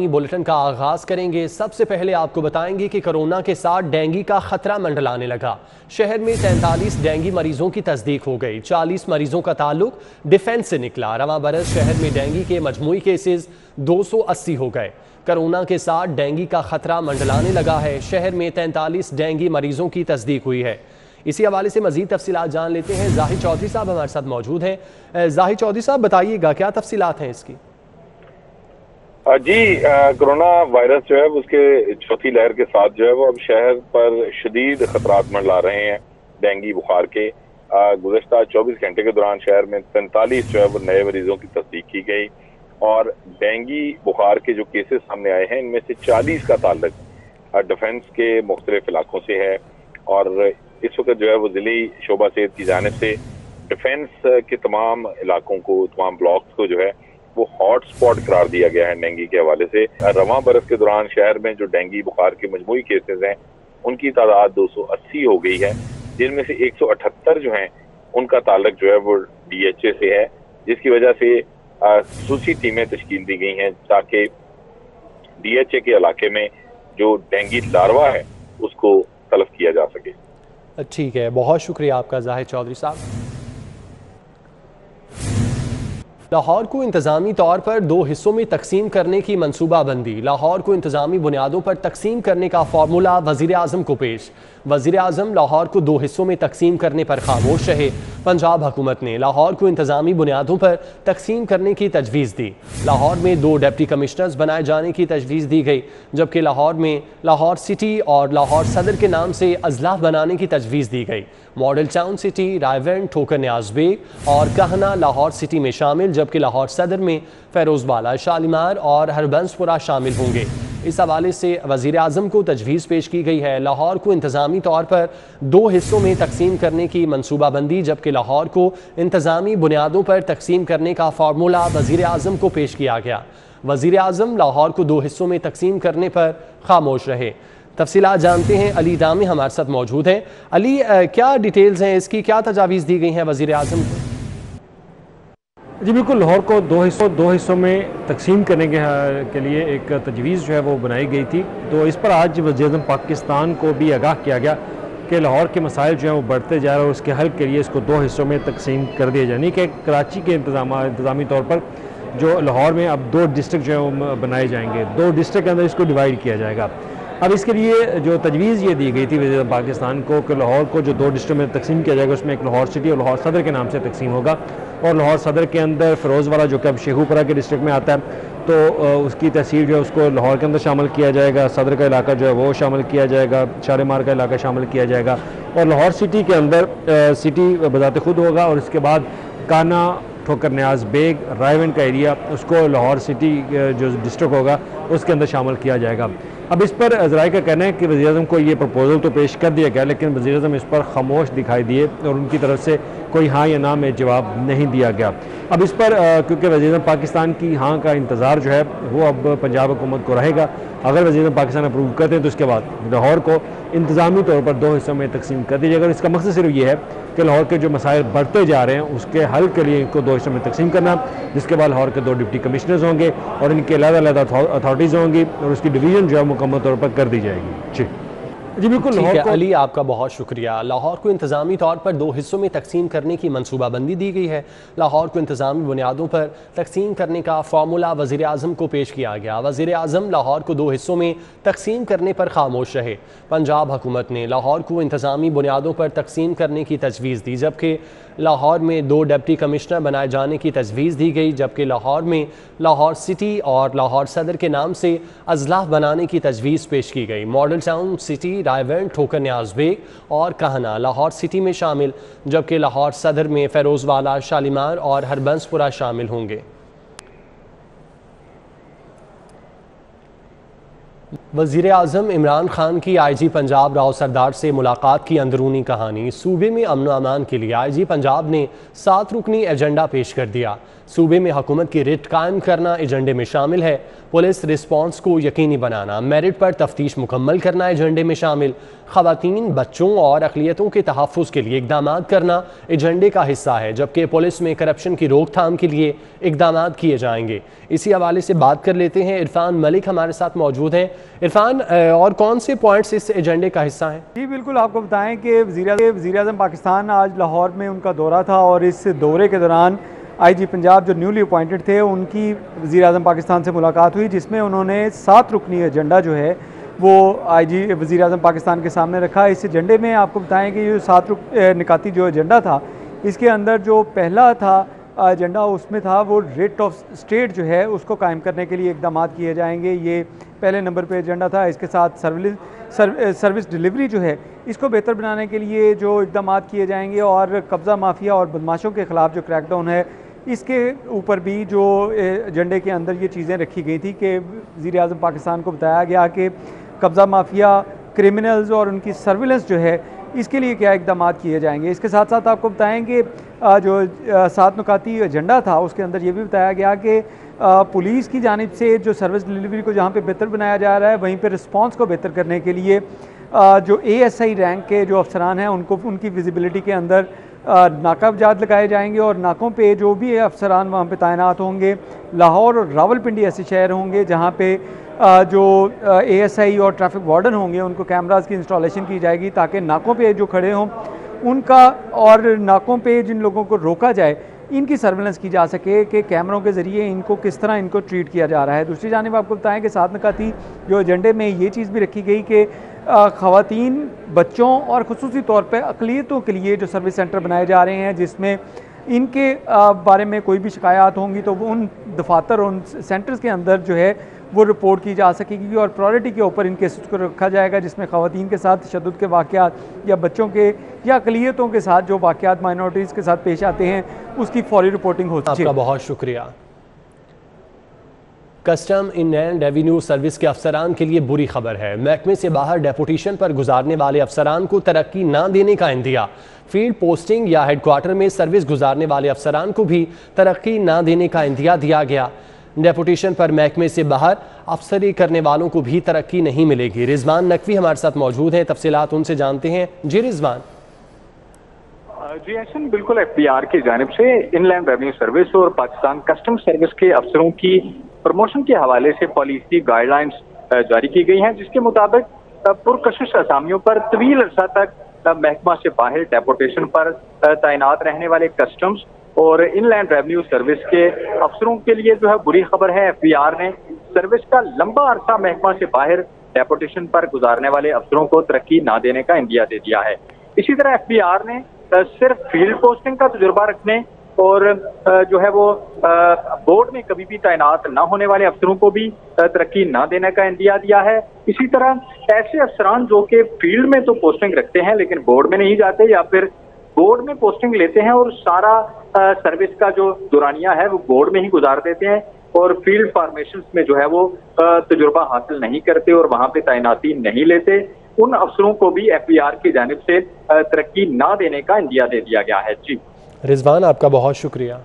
Bulletin का आगाज करेंगे। सबसे पहले आपको बताएंगे कि कोरोना के साथ डेंगू का खतरा मंडलाने लगा। शहर में 43 डेंगू मरीजों की तस्दीक हो गई। 40 मरीजों का ताल्लुक डिफेंस से निकला। रवां बरस शहर में डेंगू के मजमूई केसेस 280 हो गए। कोरोना के साथ डेंगू का खतरा मंडलाने लगा है। शहर में 43 डेंगू मरीजों की तस्दीक हुई है। इसी हवाले से मजीद तफसीलात जान लेते हैं। जाहिद चौधरी साहब हमारे साथ मौजूद हैं। जाहिद चौधरी साहब, बताइएगा क्या तफसीलात हैं इसकी? जी, कोरोना वायरस जो है उसके चौथी लहर के साथ जो है वो अब शहर पर शदीद खतरात मंडला रहे हैं डेंगू बुखार के। गुज़श्ता 24 घंटे के दौरान शहर में 43 जो है वो नए मरीजों की तस्दीक की गई और डेंगू बुखार के जो केसेस सामने आए हैं इनमें से 40 का ताल्लुक डिफेंस के मुख्तलिफ इलाकों से है। और इस वक्त जो है वो जिली शोबा सेहत की जानिब से डिफेंस के तमाम इलाकों को, तमाम ब्लॉक्स को जो है वो हॉट स्पॉट करार दिया गया है डेंगू के हवाले से। रवां बरस के दौरान शहर में जो डेंगू बुखार के मजमूई केसेस हैं उनकी तादाद 280 हो गई है, जिनमें से 178 जो हैं उनका ताल्लुक जो है वो DHA से है, जिसकी वजह से खसूसी टीमें तश्कील दी गई हैं ताकि DHA के इलाके में जो डेंगू लार्वा है उसको तलब किया जा सके। ठीक है, बहुत शुक्रिया आपका जाहिद चौधरी साहब। लाहौर को इंतजामी तौर पर 2 हिस्सों में तकसीम करने की मनसूबाबंदी। लाहौर को इंतजामी बुनियादों पर तकसीम करने का फार्मूला वज़ीर आज़म को पेश। वज़ीर आज़म लाहौर को 2 हिस्सों में तकसीम करने पर खामोश रहे। पंजाब हुकूमत ने लाहौर को इंतजामी बुनियादों पर तकसीम करने की तजवीज़ दी। लाहौर में 2 डिप्टी कमिश्नर्स बनाए जाने की तजवीज़ दी गई, जबकि लाहौर में लाहौर सिटी और लाहौर सदर के नाम से अजलाफ बनाने की तजवीज़ दी गई। मॉडल टाउन सिटी, रायवेंड, ठोकर न्याज बेग और कहना लाहौर सिटी में शामिल, जबकि लाहौर सदर में फेरोज़बाला, शालीमार और हरबंसपुरा शामिल होंगे। इस हवाले से वज़ीर आज़म को तजवीज़ पेश की गई है। लाहौर को इंतज़ामी तौर पर 2 हिस्सों में तकसीम करने की मनसूबाबंदी, जबकि लाहौर को इंतज़ामी बुनियादों पर तकसीम करने का फार्मूला वज़ीर आज़म को पेश किया गया। वज़ीर आज़म लाहौर को 2 हिस्सों में तकसीम करने पर खामोश रहे। तफसीलात जानते हैं, अली दामी हमारे साथ मौजूद हैं। अली, क्या डिटेल्स हैं इसकी, क्या तजावीज़ दी गई हैं वज़ीर आज़म को? जी बिल्कुल, लाहौर को दो हिस्सों में तकसीम करने के लिए एक तजवीज़ जो है वो बनाई गई थी। तो इस पर आज वज़ीर-ए-आज़म पाकिस्तान को भी आगाह किया गया कि लाहौर के मसाइल जो हैं वो बढ़ते जा रहे हैं और उसके हल के लिए इसको 2 हिस्सों में तकसीम कर दिया जाए। यानी कि कराची के इंतज़ामी तौर पर जो लाहौर में अब 2 डिस्ट्रिक्ट जो है वो बनाए जाएंगे, 2 डिस्ट्रिक्ट के अंदर इसको डिवाइड किया जाएगा। अब इसके लिए जो तजवीज़ ये दी गई थी वज़ीर पाकिस्तान को कि लाहौर को जो 2 डिस्ट्रिक्ट में तकसीम किया जाएगा उसमें एक लाहौर सिटी और लाहौर सदर के नाम से तकसीम होगा। और लाहौर सदर के अंदर फ़िरोज़वाला जो कि अब शेखुपुरा के डिस्ट्रिक्ट में आता है, तो उसकी तहसील जो है उसको लाहौर के अंदर शामिल किया जाएगा। सदर का इलाका जो है वो शामिल किया जाएगा, शालीमार का इलाका शामिल किया जाएगा और लाहौर सिटी के अंदर सिटी बज़ाते खुद होगा। और इसके बाद काना, ठोकर न्याज बेग, रायवेंड का एरिया उसको लाहौर सिटी जो डिस्ट्रिक्ट होगा उसके अंदर शामिल किया जाएगा। अब इस पर ज़राए का कहना है कि वज़ीर-ए-आज़म को ये प्रपोज़ल तो पेश कर दिया गया, लेकिन वज़ीर-ए-आज़म इस पर खामोश दिखाई दिए और उनकी तरफ से कोई हाँ या ना में जवाब नहीं दिया गया। अब इस पर क्योंकि वज़ीर-ए-आज़म पाकिस्तान की हाँ का इंतज़ार जो है वो अब पंजाब हुकूमत को रहेगा। अगर वज़ीर-ए-आज़म पाकिस्तान अप्रूव करते हैं तो उसके बाद लाहौर को इंतज़ामी तौर पर 2 हिस्सों में तकसीम कर दी जाएगा। और इसका मकसद सिर्फ ये है कि लाहौर के जो मसाइल बढ़ते जा रहे हैं उसके हल के लिए इनको 2 हिस्सों में तकसीम करना, जिसके बाद लाहौर के 2 डिप्टी कमिश्नर्स होंगे और इनके अलग-अलग अथॉरिटीज़ होंगी और उसकी डिवीज़न जो है मुकम्मल तौर पर कर दी जाएगी। जी बिल्कुल, ठीक है अली, आपका बहुत शुक्रिया। लाहौर को इंतज़ामी तौर पर 2 हिस्सों में तकसीम करने की मनसूबाबंदी दी गई है। लाहौर को इंतज़ामी बुनियादों पर तकसीम करने का फार्मूला वज़ीर आज़म को पेश किया गया। वज़ीर आज़म लाहौर को 2 हिस्सों में तकसीम करने पर खामोश रहे। पंजाब हुकूमत ने लाहौर को इंतज़ामी बुनियादों पर तकसीम करने की तजवीज़ दी, जबकि लाहौर में 2 डिप्टी कमिश्नर बनाए जाने की तजवीज़ दी गई, जबकि लाहौर में लाहौर सिटी और लाहौर सदर के नाम से अजलाफ बनाने की तजवीज़ पेश की गई। मॉडल टाउन सिटी, रायवेंड, ठोकर न्याज बेग और कहना लाहौर सिटी में शामिल, जबकि लाहौर सदर में फेरोज़वाला, शालीमार और हरबंसपुरा शामिल होंगे। वज़ीर आज़म इमरान खान की IG पंजाब राव सरदार से मुलाकात की अंदरूनी कहानी। सूबे में अमन अमान के लिए IG पंजाब ने 7 रुकनी एजेंडा पेश कर दिया। सूबे में हुकूमत की रिट कायम करना एजेंडे में शामिल है। पुलिस रिस्पॉन्स को यकीनी बनाना, मेरिट पर तफ्तीश मुकम्मल करना एजेंडे में शामिल। ख़वातीन, बच्चों और अक़लियतों के तहफ़्फ़ुज़ के लिए इक़दाम करना एजेंडे का हिस्सा है, जबकि पुलिस में करप्शन की रोकथाम के लिए इक़दाम किए जाएंगे। इसी हवाले से बात कर लेते हैं, इरफान मलिक हमारे साथ मौजूद हैं। इरफान, और कौन से पॉइंट्स इस एजेंडे का हिस्सा हैं? जी बिल्कुल, आपको बताएं कि वज़ीर आज़म पाकिस्तान आज लाहौर में उनका दौरा था और इस दौरे के दौरान IG पंजाब जो न्यूली अपॉइंटेड थे उनकी वज़ीर आज़म पाकिस्तान से मुलाकात हुई, जिसमें उन्होंने 7 रुकनी एजेंडा जो है वो IG वज़ीर आज़म पाकिस्तान के सामने रखा। इस एजेंडे में आपको बताएं कि ये 7 निकाती जो एजेंडा था, इसके अंदर जो पहला था एजेंडा उसमें था वो रेट ऑफ स्टेट जो है उसको कायम करने के लिए इक़दाम किए जाएंगे। ये पहले नंबर पे एजेंडा था। इसके साथ सर्विस डिलीवरी जो है इसको बेहतर बनाने के लिए जो इक़दाम किए जाएंगे और कब्ज़ा माफिया और बदमाशों के ख़िलाफ़ जो क्रैकडाउन है इसके ऊपर भी जो एजेंडे के अंदर ये चीज़ें रखी गई थी कि वज़ीर आज़म पाकिस्तान को बताया गया कि कब्ज़ा माफिया, क्रिमिनल्स और उनकी सर्विलेंस जो है इसके लिए क्या इक़दाम किए जाएंगे। इसके साथ साथ आपको बताएंगे जो 7 नुकाती एजेंडा था उसके अंदर ये भी बताया गया कि पुलिस की जानिब से जो सर्विस डिलीवरी को जहाँ पे बेहतर बनाया जा रहा है, वहीं पे रिस्पांस को बेहतर करने के लिए जो ASI रैंक के जो अफसरान हैं उनको उनकी विजिबिलिटी के अंदर नाकाबजात लगाए जाएंगे और नाकों पे जो भी अफसरान वहाँ पे तैनात होंगे। लाहौर और रावलपिंडी ऐसे शहर होंगे जहाँ पे जो ASI और ट्रैफिक वार्डन होंगे उनको कैमरास की इंस्टॉलेशन की जाएगी ताकि नाकों पे जो खड़े हों उनका और नाकों पे जिन लोगों को रोका जाए इनकी सर्वेलेंस की जा सके कि कैमरों के ज़रिए इनको किस तरह इनको ट्रीट किया जा रहा है। दूसरी जानिब आपको बताएं कि 7 निकाती जो एजेंडे में ये चीज़ भी रखी गई कि ख़वातीन, बच्चों और ख़ुसूसी तौर पर अक़लियतों के लिए जो सर्विस सेंटर बनाए जा रहे हैं जिसमें इनके बारे में कोई भी शिकायत होंगी तो वो उन दफातर उन सेंटर्स के अंदर जो है वो रिपोर्ट की जा सकेगी और प्रायोरिटी के ऊपर इन केसेस को रखा जाएगा जिसमें ख़वातीन के साथ तशद्दुद के वाक़यात या बच्चों के या अक़लियतों के साथ जो वाक़यात माइनॉरिटीज़ के साथ पेश आते हैं उसकी फौरी रिपोर्टिंग होती है। आपका बहुत शुक्रिया। कस्टम इनलैंड रेवेन्यू सर्विस के अफसरान के लिए बुरी खबर है। महकमे से बाहर डेपुटेशन पर गुजारने वाले अफसरान को तरक्की ना देने का इंदिया। फील्ड पोस्टिंग या हेडक्वार्टर में सर्विस गुजारने वाले अफसरान को भी तरक्की ना देने का इंदिया दिया गया। डेपुटेशन पर महकमे से बाहर अफसरी करने वालों को भी तरक्की नहीं मिलेगी। रिजवान नकवी हमारे साथ मौजूद हैं, तफसीलात उनसे जानते हैं। जी रिजवान। जी ऐसा बिल्कुल FBR की जानिब से इनलैंड रेवेन्यू सर्विस और पाकिस्तान कस्टम सर्विस के अफसरों की प्रमोशन के हवाले से पॉलिसी गाइडलाइंस जारी की गई हैं, जिसके मुताबिक पुरकशिश असामियों पर तवील अरसा तक महकमा से बाहर डेपुटेशन पर तैनात रहने वाले कस्टम्स और इनलैंड रेवेन्यू सर्विस के अफसरों के लिए जो है बुरी खबर है। FBR ने सर्विस का लंबा अरसा महकमा से बाहर डेपुटेशन पर गुजारने वाले अफसरों को तरक्की ना देने का इंदिया दे दिया है। इसी तरह FBR ने सिर्फ फील्ड पोस्टिंग का तजुर्बा रखने और जो है वो बोर्ड में कभी भी तैनात न होने वाले अफसरों को भी तरक्की न देने का इंदिया दिया है। इसी तरह ऐसे अफसरान जो कि फील्ड में तो पोस्टिंग रखते हैं लेकिन बोर्ड में नहीं जाते या फिर बोर्ड में पोस्टिंग लेते हैं और सारा सर्विस का जो दौरानिया है वो बोर्ड में ही गुजार देते हैं और फील्ड फॉर्मेशन में जो है वो तजुर्बा हासिल नहीं करते और वहां पे तैनाती नहीं लेते, उन अफसरों को भी FBR की जानिब से तरक्की ना देने का इंदिया दे दिया गया है। जी रिजवान, आपका बहुत शुक्रिया।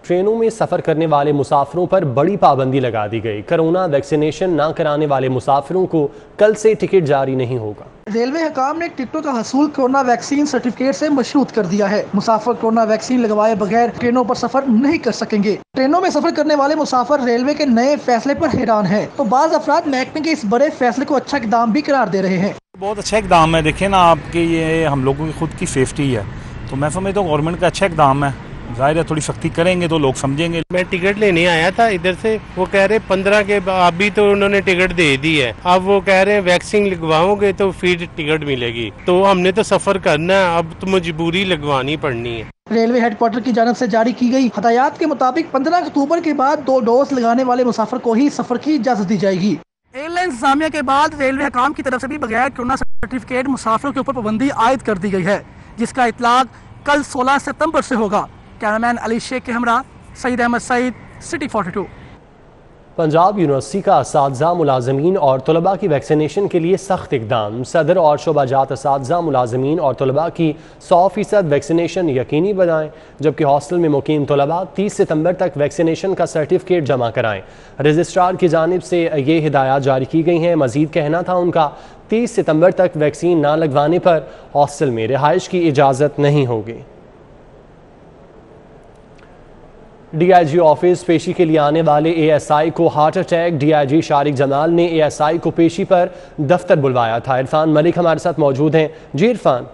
ट्रेनों में सफ़र करने वाले मुसाफिरों पर बड़ी पाबंदी लगा दी गई। कोरोना वैक्सीनेशन ना कराने वाले मुसाफिरों को कल से टिकट जारी नहीं होगा। रेलवे हुकाम ने टिकटों का हसूल कोरोना वैक्सीन सर्टिफिकेट से मशरूत कर दिया है। मुसाफिर कोरोना वैक्सीन लगवाए बगैर ट्रेनों पर सफर नहीं कर सकेंगे। ट्रेनों में सफर करने वाले मुसाफिर रेलवे के नए फैसले पर हैरान है तो बाज़ अफराद महकमे के इस बड़े फैसले को अच्छा इक़दाम भी करार दे रहे हैं। बहुत अच्छा इक़दाम है। देखिए ना, आपके ये हम लोगों की खुद की सेफ्टी है तो मैं समझता हूँ गवर्नमेंट का अच्छा इक़दाम है। जाहिर है थोड़ी सख्ती करेंगे तो लोग समझेंगे। मैं टिकट लेने आया था इधर से, वो कह रहे 15 के अभी तो उन्होंने टिकट दे दी है, अब वो कह रहे हैं वैक्सीन लगवाओगे तो फिर टिकट मिलेगी। तो हमने तो सफर करना है, अब तो मजबूरी लगवानी पड़नी है। रेलवे हेडक्वार्टर की जानब से जारी की गई हदायत के मुताबिक 15 अक्टूबर के बाद 2 डोज लगाने वाले मुसाफिर को ही सफर की इजाजत दी जाएगी। एयरलाइन इंतजामिया के बाद रेलवे हुकाम की तरफ से भी बगैर कोरोना सर्टिफिकेट मुसाफिरों के ऊपर पाबंदी आयद कर दी गई है, जिसका इतलाक कल 16 सितंबर से होगा। कैमरामैन अली शेख के हमरा सईद अहमद सईद, सिटी 42। पंजाब यूनिवर्सिटी का असातिज़ा मुलाजमीन और तलबा की वैक्सीनेशन के लिए सख्त इकदाम। सदर और शोबाजात असातिज़ा मुलाजमीन और तलबा की 100% वैक्सीनेशन यकीनी बनाएं, जबकि हॉस्टल में मुकीम तलबा 30 सितंबर तक वैक्सीनेशन का सर्टिफिकेट जमा कराएं। रजिस्ट्रार की जानिब से ये हिदायत जारी की गई हैं। मजीद कहना था उनका 30 सितंबर तक वैक्सीन ना लगवाने पर हॉस्टल में रिहाइश की इजाज़त नहीं होगी। डीआईजी ऑफिस पेशी के लिए आने वाले एएसआई को heart attack. DIG Shariq Jamal ने एएसआई को पेशी पर दफ्तर बुलवाया था। इरफान मलिक हमारे साथ मौजूद हैं। जी इरफान।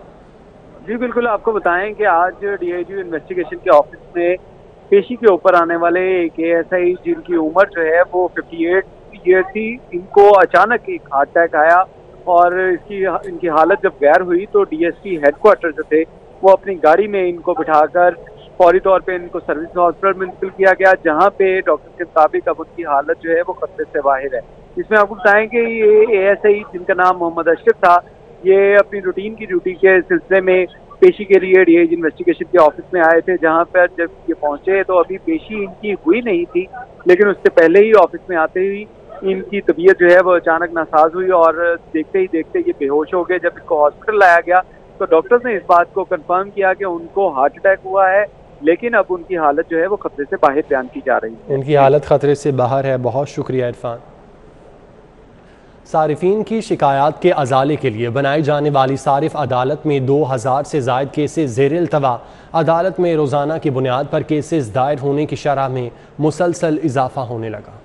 जी बिल्कुल, आपको बताएं कि आज डीआईजी इन्वेस्टिगेशन के ऑफिस में पेशी के ऊपर आने वाले एक एएसआई जिनकी उम्र जो है वो 58 ईयर थी, इनको अचानक एक हार्ट अटैक आया और इनकी हालत जब गैर हुई तो डीएसपी हेडक्वार्टर जो थे वो अपनी गाड़ी में इनको बिठाकर फौरी तौर पे इनको सर्विस हॉस्पिटल में इंतकाल किया गया, जहां पे डॉक्टर के मुताबिक अब उनकी हालत जो है वो खतरे से बाहर है। इसमें आपको बताएं कि ये एएसआई जिनका नाम मोहम्मद अशरफ था, ये अपनी रूटीन की ड्यूटी के सिलसिले में पेशी के लिए डीआईजी इन्वेस्टिगेशन के ऑफिस में आए थे, जहां पर जब ये पहुंचे तो अभी पेशी इनकी हुई नहीं थी, लेकिन उससे पहले ही ऑफिस में आते ही इनकी तबीयत जो है वो अचानक नासाज हुई और देखते ही देखते ये बेहोश हो गए। जब इनको हॉस्पिटल लाया गया तो डॉक्टर्स ने इस बात को कंफर्म किया कि उनको हार्ट अटैक हुआ है, लेकिन अब उनकी हालत जो है वो खतरे से बाहर बयान की जा रही है। उनकी हालत खतरे से बाहर है। बहुत शुक्रिया इरफान। सारिफीन की शिकायत के अजाले के लिए बनाई जाने वाली सारिफ अदालत में 2000 से ज़ायद केसेस ज़ेर इल्तवा। अदालत में रोज़ाना की बुनियाद पर केसेस दायर होने की शरह में मुसलसल इजाफा होने लगा।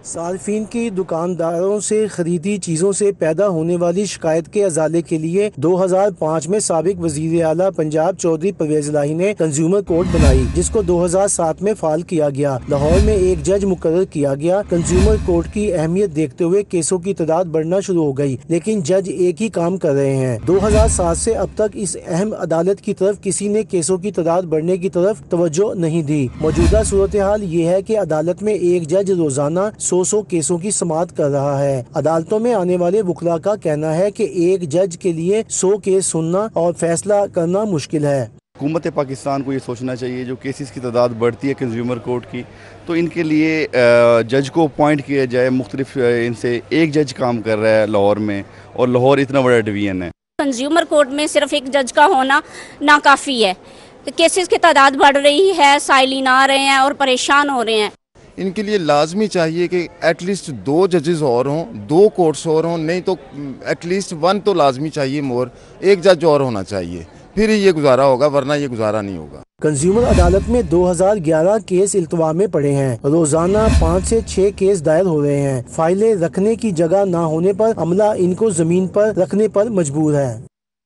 सार्फिन की दुकानदारों से खरीदी चीज़ों से पैदा होने वाली शिकायत के अजाले के लिए 2005 में साबिक वज़ीर आला पंजाब चौधरी परवेज़ इलाही ने कंज्यूमर कोर्ट बनाई, जिसको 2007 में फाल किया गया। लाहौर में एक जज मुकर्रर किया गया। कंज्यूमर कोर्ट की अहमियत देखते हुए केसों की तादाद बढ़ना शुरू हो गई, लेकिन जज एक ही काम कर रहे हैं। 2007 से अब तक इस अहम अदालत की तरफ किसी ने केसों की तादाद बढ़ने की तरफ तवज्जो नहीं दी। मौजूदा सूरत हाल ये है कि अदालत में एक जज रोजाना 100 केसों की समाअत कर रहा है। अदालतों में आने वाले वकला का कहना है कि एक जज के लिए 100 केस सुनना और फैसला करना मुश्किल है। हुकूमत पाकिस्तान को ये सोचना चाहिए, जो केसेस की तादाद बढ़ती है कंज्यूमर कोर्ट की, तो इनके लिए जज को अपॉइंट किया जाए। मुख्तलिफ इनसे एक जज काम कर रहा है लाहौर में, और लाहौर इतना बड़ा डिवीजन है। कंज्यूमर कोर्ट में सिर्फ एक जज का होना नाकाफ़ी है। केसेस की तादाद बढ़ रही है, साइलिन आ रहे हैं और परेशान हो रहे हैं। इनके लिए लाजमी चाहिए कि एटलीस्ट 2 जजेस और हों, 2 कोर्ट्स और हों, नहीं तो एटलीस्ट 1 तो लाजमी चाहिए, मोर एक जज और होना चाहिए, फिर ही ये गुजारा होगा, वरना ये गुजारा नहीं होगा। कंज्यूमर अदालत में 2011 केस इल्तवा में पड़े हैं। रोजाना 5 से 6 केस दायर हो रहे हैं। फाइलें रखने की जगह न होने पर अमला इनको जमीन पर रखने पर मजबूर है।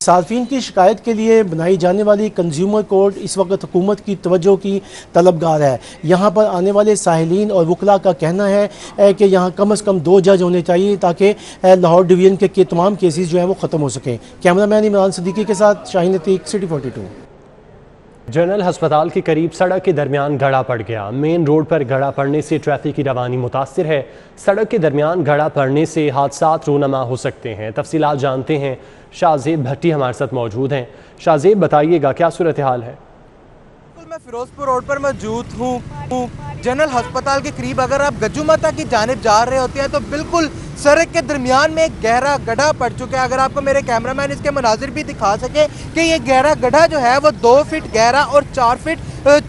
सार्फिन की शिकायत के लिए बनाई जाने वाली कंज्यूमर कोर्ट इस वक्त हुकूमत की तवज्जो की तलबगार है। यहाँ पर आने वाले साहिलीन और वकला का कहना है कि यहाँ कम से कम 2 जज होने चाहिए ताकि लाहौर डिवीजन के तमाम केसेस जो हैं वो ख़त्म हो सकें। कैमरामैन इमरान सिद्दीकी के साथ शाहीन अतीक, सिटी 42। जनरल हस्पताल के करीब सड़क के दरमियान गड़ा पड़ गया। मेन रोड पर गड़ा पड़ने से ट्रैफिक की रवानी मुतासिर है। सड़क के दरमियान गड़ा पड़ने से हादसात रूनमा हो सकते हैं। तफसीलात जानते हैं, शाहजेब भट्टी हमारे साथ मौजूद हैं। शाहजेब, बताइएगा क्या सूरत हाल है? मैं फिरोजपुर रोड पर मौजूद हूँ। जनरल हस्पताल के करीब अगर आप गज्जूमाता की जानिब जा रहे होते हैं तो बिल्कुल सड़क के दरमियान में एक गहरा गड्ढा पड़ चुका है। अगर आपको मेरे कैमरामैन इसके मनाजिर भी दिखा सके कि ये गहरा गड्ढा जो है वो 2 फीट गहरा और 4 फीट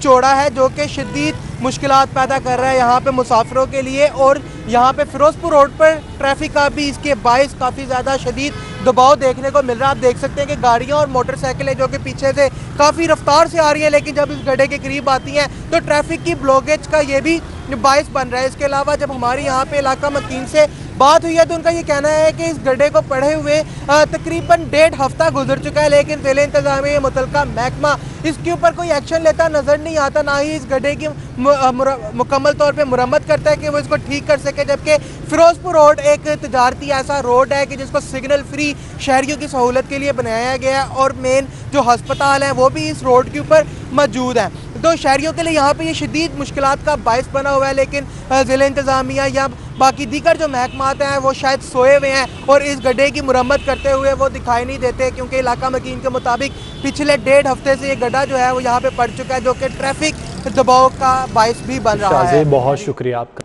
चौड़ा है, जो कि शदीद मुश्किलात पैदा कर रहा है यहाँ पे मुसाफिरों के लिए। और यहाँ पे फिरोजपुर रोड पर ट्रैफिक का भी इसके बायस काफ़ी ज़्यादा शदीद दबाव देखने को मिल रहा है। आप देख सकते हैं कि गाड़ियाँ और मोटरसाइकिलें जो कि पीछे से काफ़ी रफ्तार से आ रही हैं, लेकिन जब इस गड्ढे के करीब आती हैं तो ट्रैफिक की ब्लॉकेज का ये भी बायस बन रहा है। इसके अलावा जब हमारी यहाँ पे इलाका मकीन से बात हुई है तो उनका ये कहना है कि इस गड्ढे को पढ़े हुए तकरीबन 1.5 हफ्ता गुजर चुका है, लेकिन ज़िले इंतज़ामिया मुतलका महकमा इसके ऊपर कोई एक्शन लेता नज़र नहीं आता, ना ही इस गड्ढे की मुकम्मल तौर पे मुरम्मत करता है कि वो इसको ठीक कर सके। जबकि फिरोजपुर रोड एक तजारती ऐसा रोड है कि जिसको सिग्नल फ्री शहरियों की सहूलत के लिए बनाया गया है, और मेन जो हस्पताल है वो भी इस रोड के ऊपर मौजूद है। तो शहरियों के लिए यहाँ पे ये शदीद मुश्किलात का बायस बना हुआ है, लेकिन ज़िला इंतज़ामिया या बाकी दीगर जो महकमात हैं वो शायद सोए हुए हैं और इस गड्ढे की मुरम्मत करते हुए वो दिखाई नहीं देते, क्योंकि इलाका मकीन के मुताबिक पिछले 1.5 हफ्ते से ये गड्ढा जो है वो यहाँ पे पड़ चुका है, जो कि ट्रैफिक दबाव का बायस भी बन रहा है। बहुत शुक्रिया आपका।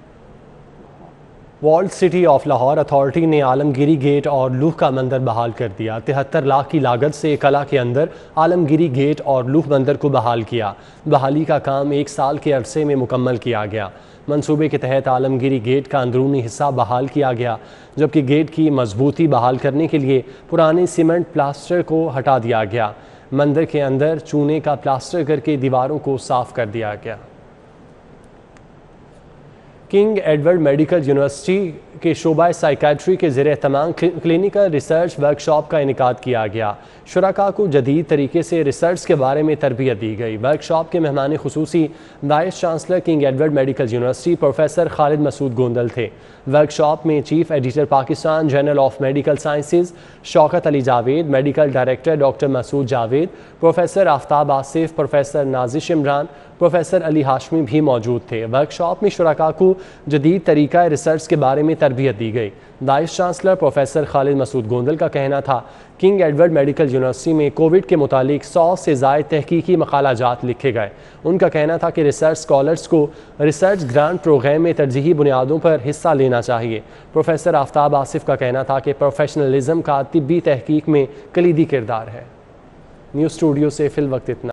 Walled city of Lahore authority ने आलमगिरी गेट और लूह का मंदिर बहाल कर दिया। 73 लाख की लागत से कला के अंदर आलमगिरी गेट और लूह मंदिर को बहाल किया। बहाली का काम 1 साल के अरसे में मुकम्मल किया गया। मंसूबे के तहत आलमगिरी गेट का अंदरूनी हिस्सा बहाल किया गया, जबकि गेट की मजबूती बहाल करने के लिए पुराने सीमेंट प्लास्टर को हटा दिया गया। मंदिर के अंदर चूने का प्लास्टर करके दीवारों को साफ कर दिया गया। किंग एडवर्ड मेडिकल यूनिवर्सिटी के शोबा साइकेट्री के ज़रिए तमाम क्लिनिकल रिसर्च वर्कशॉप का इनेकाद किया गया। शुरका को जदीद तरीके से रिसर्च के बारे में तरबियत दी गई। वर्कशॉप के मेहमान खुसूसी vice chancellor King Edward Medical University professor Khalid Masood Gondal थे। वर्कशॉप में chief editor Pakistan journal of medical sciences Shaukat Ali Javed, medical director doctor Masood Javed, professor Aftab Asif, professor Nazish Imran, professor Ali Hashmi भी मौजूद थे। वर्कशॉप में शुरका को जदीद तरीका रिसर्च के बारे में तरबियत दी गई। Vice chancellor professor Khalid Masood Gondal का कहना था किंग एडवर्ड मेडिकल यूनिवर्सिटी में कोविड के मुतालिक 100 से ज़ायद तहकीकी मकालाजात लिखे गए। उनका कहना था कि रिसर्च स्कॉलर्स को रिसर्च ग्रांट प्रोग्राम में तरजीही बुनियादों पर हिस्सा लेना चाहिए। प्रोफेसर आफ्ताब आसिफ का कहना था कि प्रोफेशनलिज्म का तिब्बी तहकीक में कलीदी किरदार है। न्यूज़ स्टूडियो से फिल वक्त इतना।